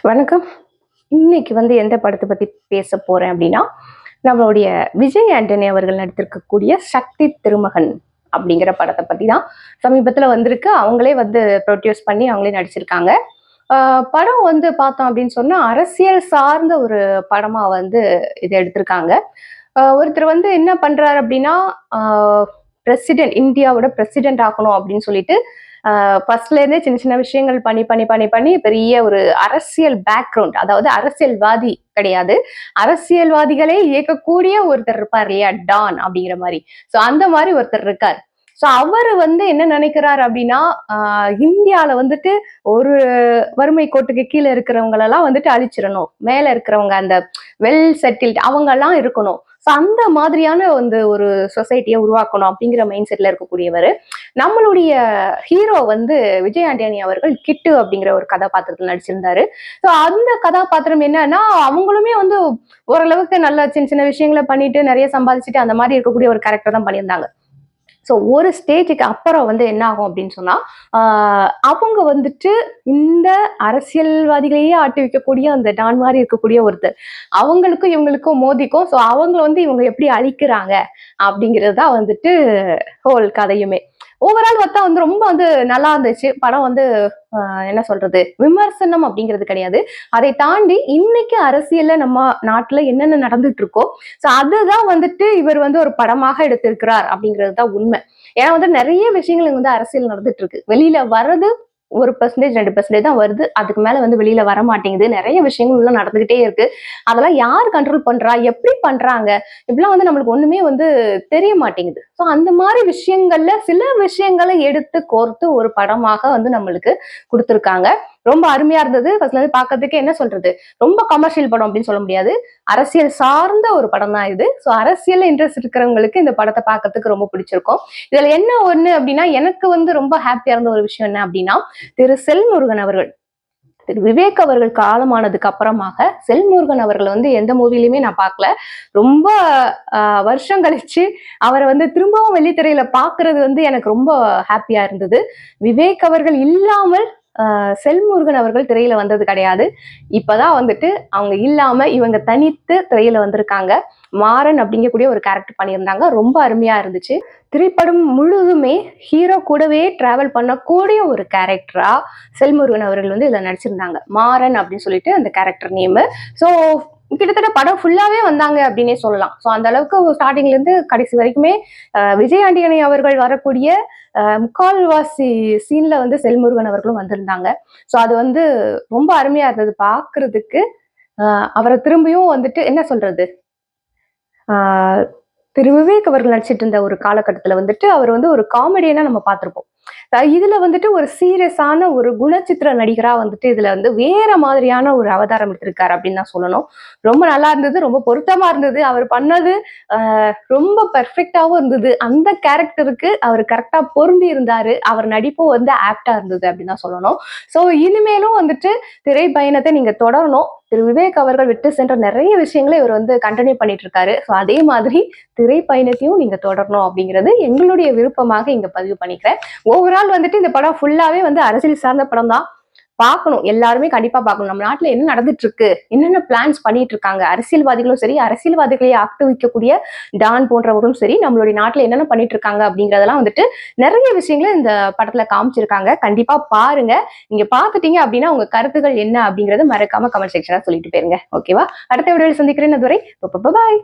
வணக்கம். இன்னைக்கு எந்த படத்தை பத்தி பேச போறேன் அப்படின்னா, நம்மளுடைய விஜய் ஆண்டனி அவர்கள் நடித்திருக்கக்கூடிய சக்தி திருமகன் அப்படிங்கிற படத்தை பத்தி தான் சமீபத்துல வந்திருக்கு. அவங்களே ப்ரொடியூஸ் பண்ணி அவங்களே நடிச்சிருக்காங்க. படம் பார்த்தோம் அப்படின்னு சொன்னா, அரசியல் சார்ந்த ஒரு படமா இத எடுத்திருக்காங்க. ஒருத்தர் என்ன பண்றாரு அப்படின்னா, அ பிரசிடென்ட் இந்தியாவோட பிரசிடென்ட் ஆக்கணும் அப்படின்னு சொல்லிட்டு ஃபர்ஸ்ட்ல இருந்தே சின்ன சின்ன விஷயங்கள் பண்ணி பண்ணி பண்ணி பண்ணி பெரிய ஒரு அரசியல் பேக்ரவுண்ட், அதாவது அரசியல்வாதி கிடையாது, அரசியல்வாதிகளே இயக்கக்கூடிய ஒருத்தர் இருப்பார் இல்லையா, டான் அப்படிங்கிற மாதிரி. ஸோ அந்த மாதிரி ஒருத்தர் இருக்கார். ஸோ அவர் என்ன நினைக்கிறார் அப்படின்னா, இந்தியால ஒரு வறுமை கோட்டுக்கு கீழே இருக்கிறவங்களெல்லாம் அழிச்சிடணும், மேல இருக்கிறவங்க அந்த வெல் செட்டில்ட் அவங்க எல்லாம் இருக்கணும். ஸோ அந்த மாதிரியான ஒரு சொசைட்டியை உருவாக்கணும் அப்படிங்கிற மைண்ட் செட்ல இருக்கக்கூடியவர். நம்மளுடைய ஹீரோ விஜய் ஆண்டனி அவர்கள் கிட்டு அப்படிங்கிற ஒரு கதாபாத்திரத்தில் நடிச்சிருந்தாரு. ஸோ அந்த கதாபாத்திரம் என்னன்னா, அவங்களுமே ஓரளவுக்கு நல்ல சின்ன சின்ன விஷயங்களை பண்ணிட்டு நிறைய சம்பாதிச்சுட்டு அந்த மாதிரி இருக்கக்கூடிய ஒரு கேரக்டர் தான் பண்ணியிருந்தாங்க. ஸோ ஒரு ஸ்டேஜுக்கு அப்புறம் என்ன ஆகும் அப்படின்னு சொன்னா, அவங்க இந்த அரசியல்வாதிகளையே ஆட்டி வைக்கக்கூடிய அந்த டான் மாதிரி இருக்கக்கூடிய ஒருத்தர், அவங்களுக்கும் இவங்களுக்கும் மோதிக்கும். ஸோ அவங்க இவங்க எப்படி அழிக்கிறாங்க அப்படிங்கிறது தான் ஹோல் கதையுமே. ஓவரால் பார்த்தா ரொம்ப நல்லா இருந்துச்சு படம். என்ன சொல்றது, விமர்சனம் அப்படிங்கிறது கிடையாது. அதை தாண்டி இன்னைக்கு அரசியல்ல நம்ம நாட்டுல என்னென்ன நடந்துட்டு இருக்கோ, சோ அதுதான் இவர் ஒரு படமாக எடுத்திருக்கிறார் அப்படிங்கிறது தான் உண்மை. ஏன்னா நிறைய விஷயங்கள் அரசியல் நடந்துட்டு இருக்கு. வெளியில வர்றது 1% 2% தான் வருது. அதுக்கு மேல வெளியில வர மாட்டேங்குது. நிறைய விஷயங்கள் உள்ள நடந்துகிட்டே இருக்கு. அதெல்லாம் யார் கண்ட்ரோல் பண்றா, எப்படி பண்றாங்க, இப்படிலாம் நம்மளுக்கு ஒண்ணுமே தெரிய மாட்டேங்குது. ஸோ அந்த மாதிரி விஷயங்கள்ல சில விஷயங்களை எடுத்து கோர்த்து ஒரு படமாக நம்மளுக்கு கொடுத்துருக்காங்க. ரொம்ப அருமையா இருந்தது. ஃபர்ஸ்ட்ல இருந்து பார்க்கறதுக்கு என்ன சொல்றது, ரொம்ப கமர்ஷியல் படம் அப்படின்னு சொல்ல முடியாது. அரசியல் சார்ந்த ஒரு படம் தான் இது. ஸோ அரசியல் இன்ட்ரெஸ்ட் இருக்கிறவங்களுக்கு இந்த படத்தை பார்க்கறதுக்கு ரொம்ப பிடிச்சிருக்கும். இதுல என்ன ஒண்ணு அப்படின்னா, எனக்கு ரொம்ப ஹாப்பியா இருந்த ஒரு விஷயம் என்ன அப்படின்னா, திரு செல்முருகன் அவர்கள், திரு விவேக் அவர்கள் காலமானதுக்கு அப்புறமாக செல்முருகன் அவர்கள் எந்த மூவிலுமே நான் பார்க்கல. ரொம்ப வருஷம் கழிச்சு அவரை திரும்பவும் வெள்ளித்திரையில பாக்குறது எனக்கு ரொம்ப ஹாப்பியா இருந்தது. விவேக் அவர்கள் இல்லாமல் செல்முருகன் அவர்கள் திரையில வந்தது கிடையாது. இப்பதான் அவங்க இல்லாம இவங்க தனித்து திரையில வந்திருக்காங்க. மாறன் அப்படிங்கக்கூடிய ஒரு கேரக்டர் பண்ணியிருந்தாங்க. ரொம்ப அருமையா இருந்துச்சு. திரைப்படம் முழுவதுமே ஹீரோ கூடவே டிராவல் பண்ணக்கூடிய ஒரு கேரக்டரா செல்முருகன் அவர்கள் இதுல நடிச்சிருந்தாங்க. மாறன் அப்படின்னு சொல்லிட்டு அந்த கேரக்டர் நேம். ஸோ கிட்டத்தட்ட படம் ஃபுல்லாவே வந்தாங்க அப்படின்னே சொல்லலாம். ஸோ அந்த அளவுக்கு ஸ்டார்டிங்ல இருந்து கடைசி வரைக்குமே விஜய் ஆண்டனி அவர்கள் வரக்கூடிய முக்கால்வாசி சீன்ல செல்முருகன் அவர்களும் வந்திருந்தாங்க. ஸோ அது ரொம்ப அருமையா இருந்தது பாக்குறதுக்கு. அவரை திரும்பியும் என்ன சொல்றது, திரு விவேக் அவர்கள் நடிச்சிட்டு இருந்த ஒரு காலகட்டத்துல அவர் ஒரு காமெடியனா நம்ம பார்த்திருப்போம். இதுல ஒரு சீரியஸான ஒரு குணச்சித்திர நடிகரா இதுல வேற மாதிரியான ஒரு அவதாரம் எடுத்திருக்காரு அப்படின்னு தான் சொல்லணும். ரொம்ப நல்லா இருந்தது, ரொம்ப பொருத்தமா இருந்தது. அவர் பண்ணது ரொம்ப பெர்ஃபெக்டாவும் இருந்தது. அந்த கேரக்டருக்கு அவர் கரெக்டா பொருந்தி இருந்தாரு. அவர் நடிப்பும் ஆப்டா இருந்தது அப்படின்னு தான் சொல்லணும். ஸோ இனிமேலும் திரை பயணத்தை நீங்க தொடரணும். திரு விவேக் அவர்கள் விட்டு சென்ற நிறைய விஷயங்களை இவர் கண்டினியூ பண்ணிட்டு இருக்காரு. ஸோ அதே மாதிரி திரை பயணத்தையும் நீங்க தொடரணும் அப்படிங்கிறது எங்களுடைய விருப்பமாக இங்க பதிவு பண்ணிக்கிறேன். ஓவரால் இந்த படம் ஃபுல்லாவே அரசியல் சார்ந்த படம் தான். பார்க்கணும், எல்லாருமே கண்டிப்பா பார்க்கணும். நம்ம நாட்டுல என்ன நடந்துட்டு இருக்கு, என்னென்ன பிளான்ஸ் பண்ணிட்டு இருக்காங்க, அரசியல்வாதிகளும் சரி, அரசியல்வாதிகளை ஆக்டிவிக்கக்கூடிய டான் போன்றவர்களும் சரி, நம்மளுடைய நாட்டுல என்னென்ன பண்ணிட்டு இருக்காங்க அப்படிங்கறதெல்லாம் நிறைய விஷயங்களை இந்த படத்துல காமிச்சிருக்காங்க. கண்டிப்பா பாருங்க. நீங்க பாத்துட்டீங்க அப்படின்னா உங்க கருத்துக்கள் என்ன அப்படிங்கறது மறக்காம கமெண்ட் செக்ஷனா சொல்லிட்டு போயிருங்க. ஓகேவா? அடுத்த வீடியோவில் சந்திக்கிறேன். அதுவரை பாய்.